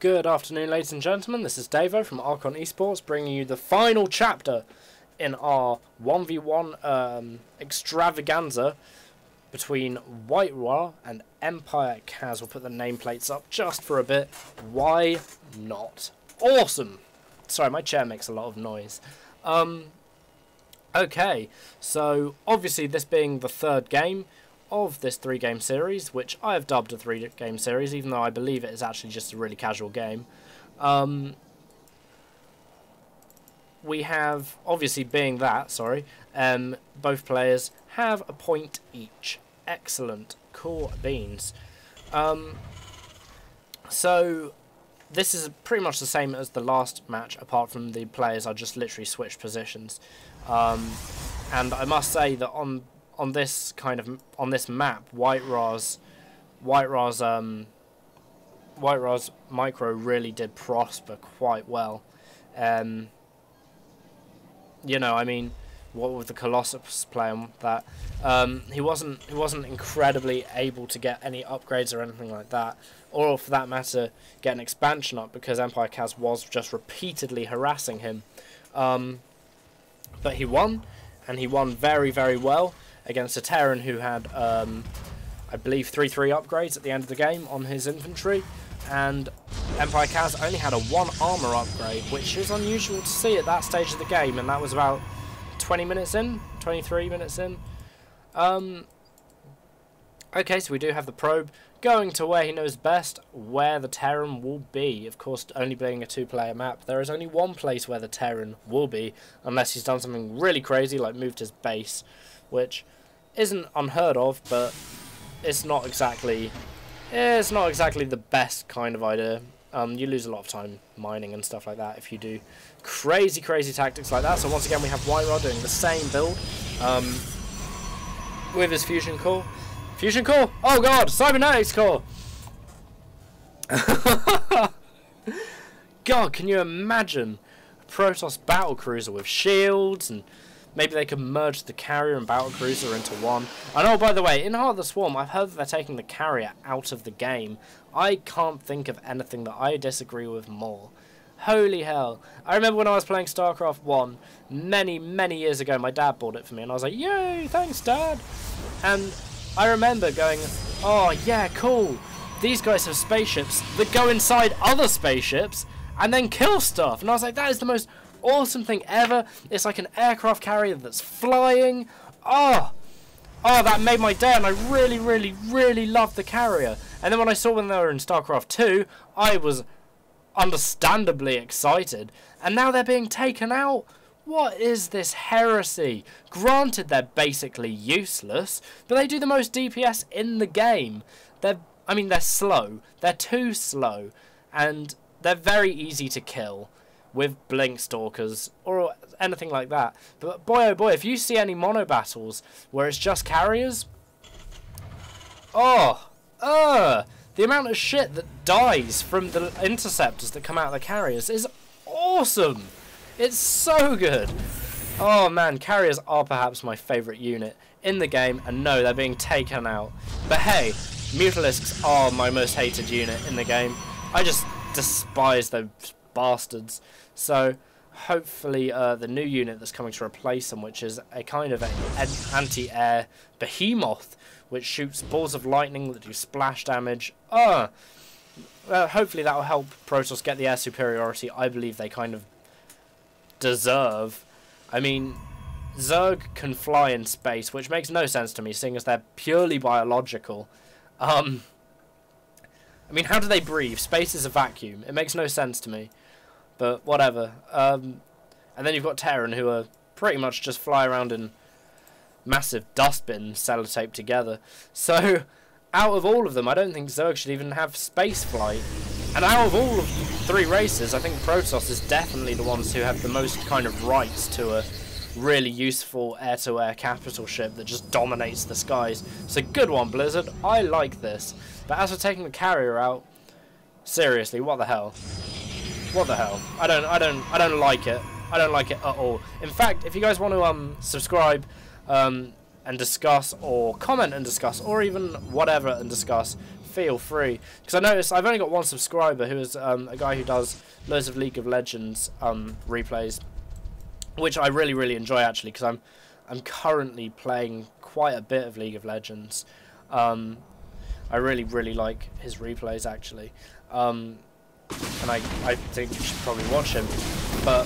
Good afternoon, ladies and gentlemen. This is Davo from Esports, bringing you the final chapter in our 1v1 extravaganza between WhiteRa and EmpireKas. We'll put the nameplates up just for a bit. Why not? Awesome! Sorry, my chair makes a lot of noise. Okay, so obviously this being the third game of this 3-game series, which I have dubbed a 3-game series, even though I believe it is actually just a really casual game. We have, obviously being that, both players have a point each. Excellent. Cool beans. So this is pretty much the same as the last match, apart from the players are just literally switched positions. And I must say that on this map, WhiteRa's micro really did prosper quite well. You know, I mean, what with the Colossus playing that, he wasn't incredibly able to get any upgrades or anything like that, or for that matter, get an expansion up, because EmpireKas was just repeatedly harassing him. But he won, and he won very, very well against a Terran who had, I believe, 3/3 upgrades at the end of the game on his infantry, and EmpireKas only had a 1 armor upgrade, which is unusual to see at that stage of the game, and that was about 20 minutes in, 23 minutes in. Okay, so we do have the probe going to where he knows best, where the Terran will be. Of course, only being a 2-player map, there is only one place where the Terran will be, unless he's done something really crazy, like moved his base, which isn't unheard of, but it's not exactly the best kind of idea. You lose a lot of time mining and stuff like that if you do crazy tactics like that. So once again, we have WhiteRa doing the same build with his fusion core. Fusion core! Oh god! Cybernetics core! God, can you imagine a Protoss battlecruiser with shields, and maybe they could merge the carrier and battlecruiser into one. And oh, by the way, in Heart of the Swarm, I've heard that they're taking the carrier out of the game. I can't think of anything that I disagree with more. Holy hell. I remember when I was playing StarCraft 1 many years ago, my dad bought it for me, and I was like, yay, thanks Dad! And I remember going, oh yeah, cool, these guys have spaceships that go inside other spaceships and then kill stuff. And I was like, that is the most awesome thing ever. It's like an aircraft carrier that's flying. Oh, that made my day, and I really loved the carrier. And then when I saw when they were in StarCraft 2, I was understandably excited. And now they're being taken out. What is this heresy? Granted, they're basically useless, but they do the most DPS in the game. They're slow. They're too slow, and they're very easy to kill with blink stalkers or anything like that. But boy oh boy, if you see any mono battles where it's just carriers, the amount of shit that dies from the interceptors that come out of the carriers is awesome. It's so good. Oh man, carriers are perhaps my favourite unit in the game, and no, they're being taken out. But hey, Mutalisks are my most hated unit in the game. I just despise those bastards. So hopefully the new unit that's coming to replace them, which is a kind of an anti-air behemoth, which shoots balls of lightning that do splash damage. Hopefully that will help Protoss get the air superiority I believe they kind of deserve. I mean, Zerg can fly in space, which makes no sense to me, seeing as they're purely biological. I mean, how do they breathe? Space is a vacuum. It makes no sense to me. But whatever. And then you've got Terran, who are pretty much just fly around in massive dustbins sellotaped together. So, out of all of them, I don't think Zerg should even have space flight. And out of all of the 3 races, I think Protoss is definitely the ones who have the most kind of rights to a really useful air-to-air capital ship that just dominates the skies. So good one, Blizzard. I like this. But as for taking the carrier out, seriously, what the hell? What the hell? I don't like it. I don't like it at all. In fact, if you guys want to subscribe and discuss, or comment and discuss, or even whatever and discuss, feel free. Because I noticed I've only got one subscriber who is a guy who does loads of League of Legends replays, which I really, really enjoy actually, because I'm currently playing quite a bit of League of Legends. I really, really like his replays actually. And I think you should probably watch him. But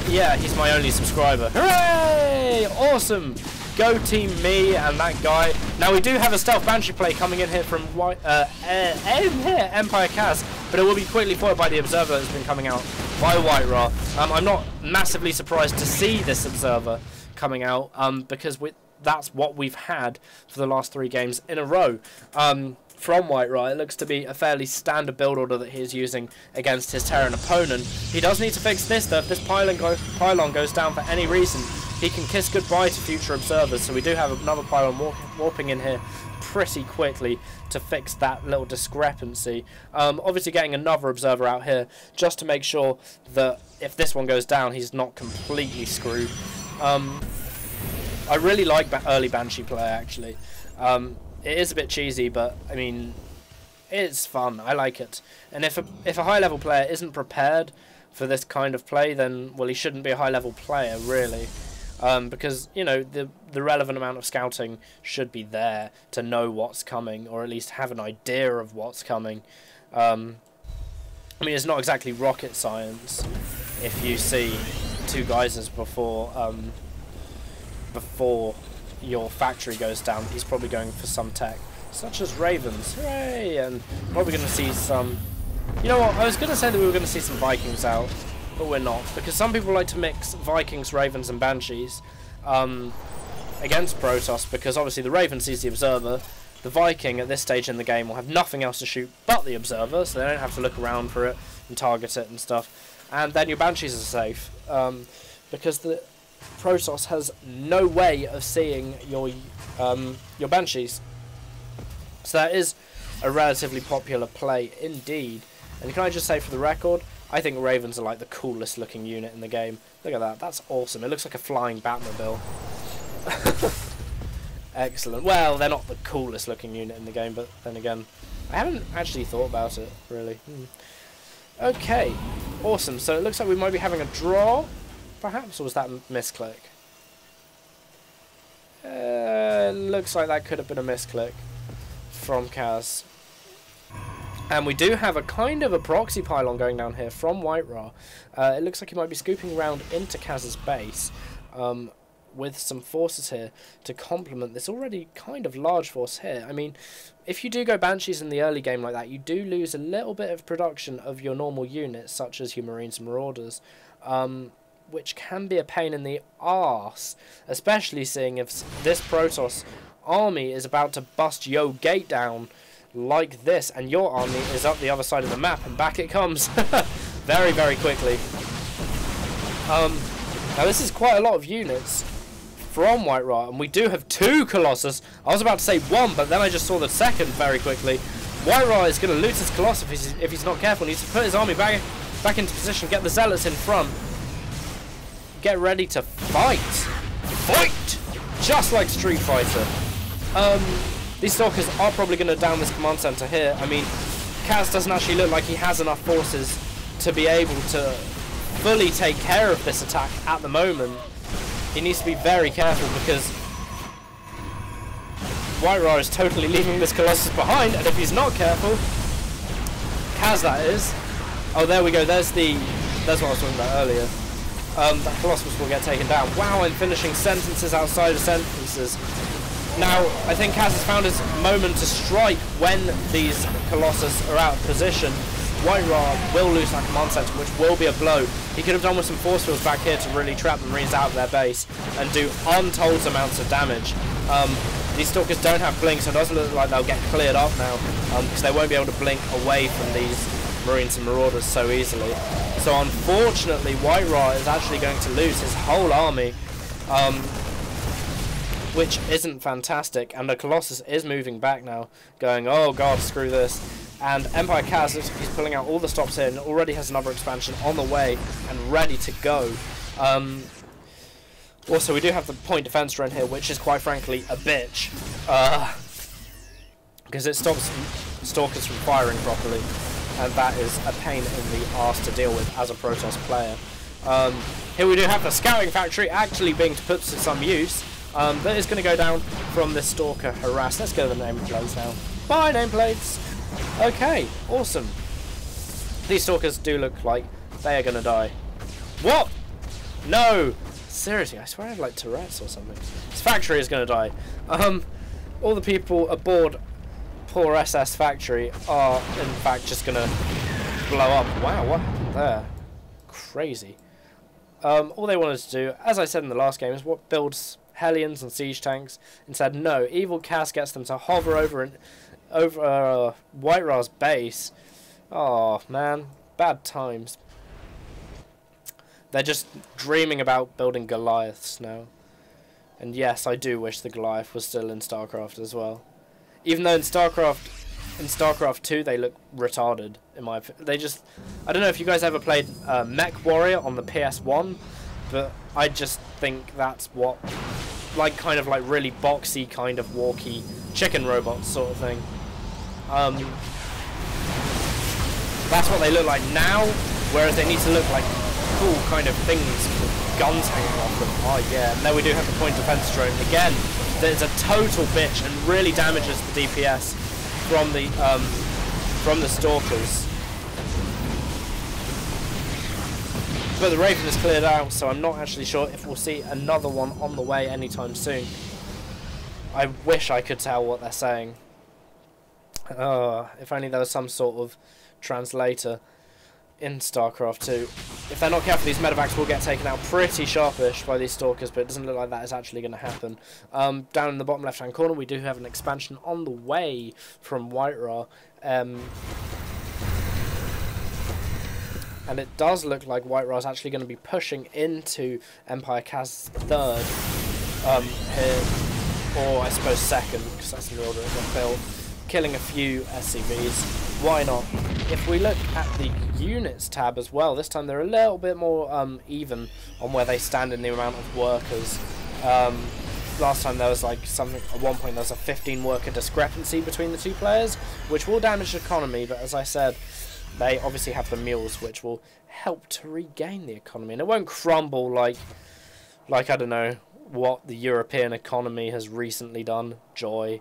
yeah, he's my only subscriber. Hooray! Awesome! Go team me and that guy. Now we do have a stealth Banshee play coming in here from EmpireKas, but it will be quickly foiled by the Observer that's been coming out by White-Ra. I'm not massively surprised to see this Observer coming out, because that's what we've had for the last 3 games in a row. From White-Ra, it looks to be a fairly standard build order that he is using against his Terran opponent. He does need to fix this though. If this pylon goes down for any reason, he can kiss goodbye to future observers. So we do have another pylon warping in here pretty quickly to fix that little discrepancy. Obviously getting another observer out here just to make sure that if this one goes down, he's not completely screwed. I really like early Banshee play actually. It is a bit cheesy, but I mean, it's fun. I like it. And if a high level player isn't prepared for this kind of play, then well, he shouldn't be a high level player really, because you know the relevant amount of scouting should be there to know what's coming, or at least have an idea of what's coming. I mean, it's not exactly rocket science if you see 2 geysers before your factory goes down. He's probably going for some tech, such as Ravens. Hooray! And probably going to see some... You know what, I was going to say that we were going to see some Vikings out, but we're not. Because some people like to mix Vikings, Ravens and Banshees against Protoss, because obviously the Raven sees the Observer. The Viking at this stage in the game will have nothing else to shoot but the Observer, so they don't have to look around for it and target it and stuff. And then your Banshees are safe, because the Protoss has no way of seeing your Banshees. So that is a relatively popular play indeed. And can I just say for the record, I think Ravens are like the coolest looking unit in the game. Look at that, that's awesome. It looks like a flying Batmobile. Excellent. Well, they're not the coolest looking unit in the game, but then again, I haven't actually thought about it, really. Okay, awesome. So it looks like we might be having a draw, perhaps, or was that a misclick? Looks like that could have been a misclick from Kaz. And we do have a kind of a proxy pylon going down here from White-Ra. It looks like he might be scooping around into Kaz's base with some forces here to complement this already kind of large force here. I mean, if you do go Banshees in the early game like that, you do lose a little bit of production of your normal units, such as your Marines and Marauders, which can be a pain in the arse, especially seeing if this Protoss army is about to bust your gate down like this, and your army is up the other side of the map, and back it comes very, very quickly. Now this is quite a lot of units from White-Ra, and we do have 2 Colossus. I was about to say 1, but then I just saw the second very quickly. White-Ra is going to loot his Colossus if he's not careful. He needs to put his army back into position, get the Zealots in front, get ready to fight. Fight! Just like Street Fighter. These Stalkers are probably going to down this command center here. I mean, Kaz doesn't actually look like he has enough forces to be able to fully take care of this attack at the moment. He needs to be very careful because White-Ra is totally leaving this Colossus behind, and if he's not careful, Kaz that is. Oh, there we go. That's what I was talking about earlier. That Colossus will get taken down. Wow, I'm finishing sentences outside of sentences. Now, I think Kaz has found his moment to strike when these Colossus are out of position. White-Ra will lose that command center, which will be a blow. He could have done with some force fields back here to really trap the Marines out of their base and do untold amounts of damage. These Stalkers don't have blink, so it doesn't look like they'll get cleared up now, because they won't be able to blink away from these Marines and Marauders so easily. So unfortunately, White-Ra is actually going to lose his whole army, which isn't fantastic, and the Colossus is moving back now, going, oh god, screw this. And EmpireKas, he's pulling out all the stops here and already has another expansion on the way and ready to go. Also, we do have the point defense run here, which is quite frankly a bitch, because it stops Stalkers from firing properly, and that is a pain in the arse to deal with as a Protoss player. Here we do have the Scouting Factory actually being put to some use. That is going to go down from this Stalker harass. Let's go to the nameplates now. Bye, nameplates! Okay, awesome. These Stalkers do look like they are going to die. What? No! Seriously, I swear I have like Tourette's or something. This factory is going to die. All the people aboard poor SS Factory are in fact just going to blow up. Wow, what happened there? Crazy. All they wanted to do, as I said in the last game, is what builds Hellions and siege tanks. Instead, no, Evil Cas gets them to hover over White Ra's base. Oh man, bad times. They're just dreaming about building Goliaths now. And yes, I do wish the Goliath was still in StarCraft as well. Even though in StarCraft 2 they look retarded, in my opinion. They just, I don't know if you guys ever played Mech Warrior on the PS1, but I just think that's what, like, kind of like really boxy, kind of walky chicken robots sort of thing. That's what they look like now, whereas they need to look like cool kind of things with guns hanging off them. Oh yeah, and there we do have the point defense drone again. There's a total bitch and really damages the DPS from the Stalkers. But the Raven is cleared out, so I'm not actually sure if we'll see another one on the way anytime soon. I wish I could tell what they're saying. If only there was some sort of translator in StarCraft 2. If they're not careful, these medevacs will get taken out pretty sharpish by these Stalkers, but it doesn't look like that is actually going to happen. Down in the bottom left-hand corner, we do have an expansion on the way from White Ra. And it does look like White Ra is actually going to be pushing into EmpireKas 3rd here, or I suppose 2nd, because that's the order it got built. Killing a few SCVs. Why not? If we look at the units tab as well, this time they're a little bit more even on where they stand in the amount of workers. Last time there was like something, at one point there was a 15 worker discrepancy between the two players, which will damage the economy, but as I said, they obviously have the mules, which will help to regain the economy, and it won't crumble like I don't know what the European economy has recently done. Joy.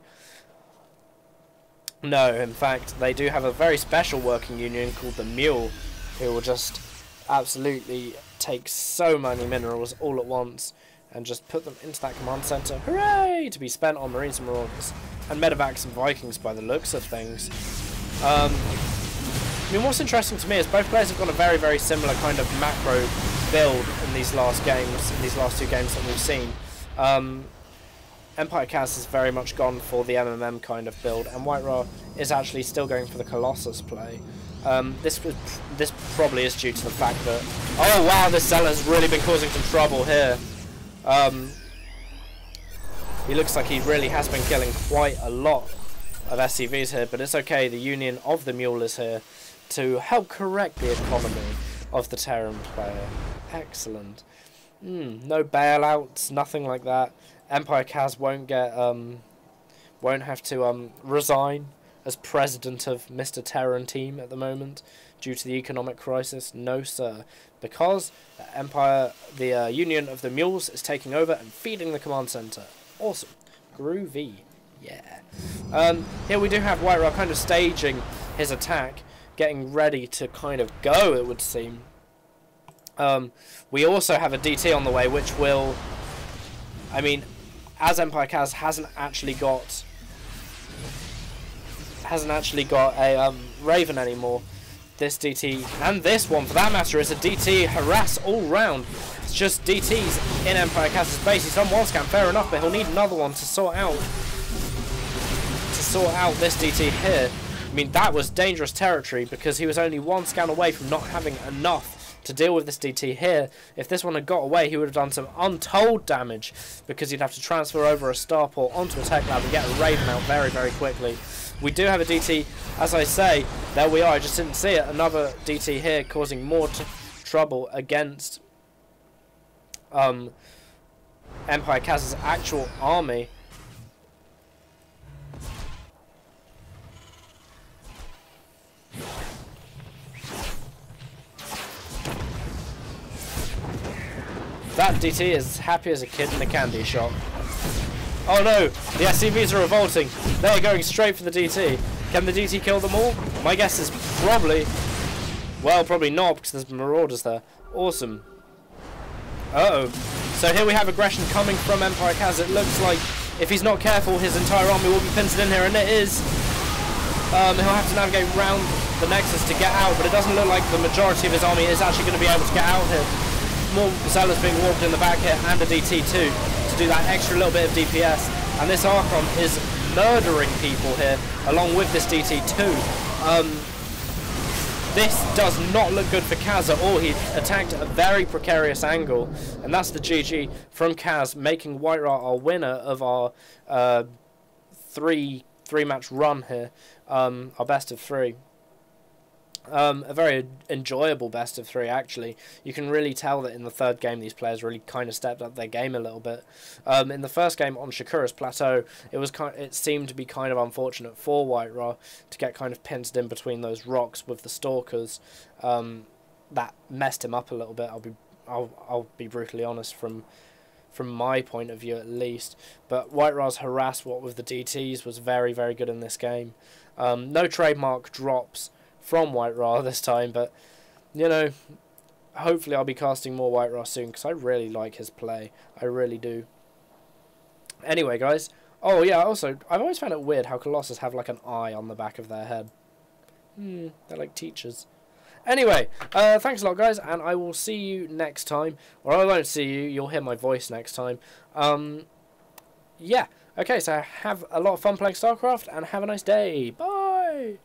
No, in fact, they do have a very special working union called the Mule, who will just absolutely take so many minerals all at once and just put them into that command center. Hooray! To be spent on Marines and Marauders. And Medevacs and Vikings by the looks of things. I mean, what's interesting to me is both players have got a very, very similar kind of macro build in these last games, in these last two games that we've seen. EmpireKas has very much gone for the MMM kind of build, and White Ra is actually still going for the Colossus play. This probably is due to the fact that, oh wow, this Zealot's really been causing some trouble here. He looks like he really has been killing quite a lot of SCVs here, but it's okay, the Union of the Mule is here to help correct the economy of the Terran player. Excellent. No bailouts, nothing like that. EmpireKas won't have to resign as president of Mr. Terran team at the moment due to the economic crisis. No sir, because the Union of the Mules is taking over and feeding the command center. Awesome, groovy, yeah. Here we do have White Ra kind of staging his attack, getting ready to kind of go, it would seem. We also have a DT on the way, which will, I mean, as EmpireKas hasn't actually got a Raven anymore, this DT, and this one for that matter, is a DT harass all round. It's just DTs in EmpireKas' base. He's done one scan, fair enough, but he'll need another one to sort out this DT here. I mean, that was dangerous territory because he was only one scan away from not having enough to deal with this DT here. If this one had got away, he would have done some untold damage because he'd have to transfer over a starport onto a tech lab and get a Raven out very, very quickly. We do have a DT, as I say, there we are, I just didn't see it, another DT here causing more trouble against EmpireKas' actual army. that DT is happy as a kid in a candy shop. Oh no, the SCVs are revolting. They're going straight for the DT. Can the DT kill them all? My guess is probably... Well, probably not, because there's marauders there. Awesome. Uh-oh. So here we have aggression coming from EmpireKas. It looks like if he's not careful, his entire army will be pincered in here, and it is. He'll have to navigate around the Nexus to get out, but it doesn't look like the majority of his army is actually going to be able to get out here. More Zealots being warped in the back here, and a DT too, to do that extra little bit of DPS. And this Archon is murdering people here, along with this DT too. This does not look good for Kaz at all. He attacked at a very precarious angle, and that's the GG from Kaz, making Whiterot our winner of our three-match run here, our best of 3. A very enjoyable best of 3, actually. You can really tell that in the third game these players really kind of stepped up their game a little bit. In the first game on Shakura's Plateau, it seemed to be kind of unfortunate for Whiterot to get kind of pinched in between those rocks with the Stalkers. That messed him up a little bit. I'll be brutally honest from my point of view at least. But Whiterot's harass what with the DTs was very, very good in this game. No trademark drops from Whiterot this time, but you know, hopefully I'll be casting more Whiterot soon, because I really like his play. I really do. Anyway, guys. Oh yeah, also I've always found it weird how Colossus have like an eye on the back of their head. They're like teachers. Anyway, thanks a lot, guys, and I will see you next time. Or I won't see you, you'll hear my voice next time. Yeah, okay, so have a lot of fun playing StarCraft, and have a nice day. Bye!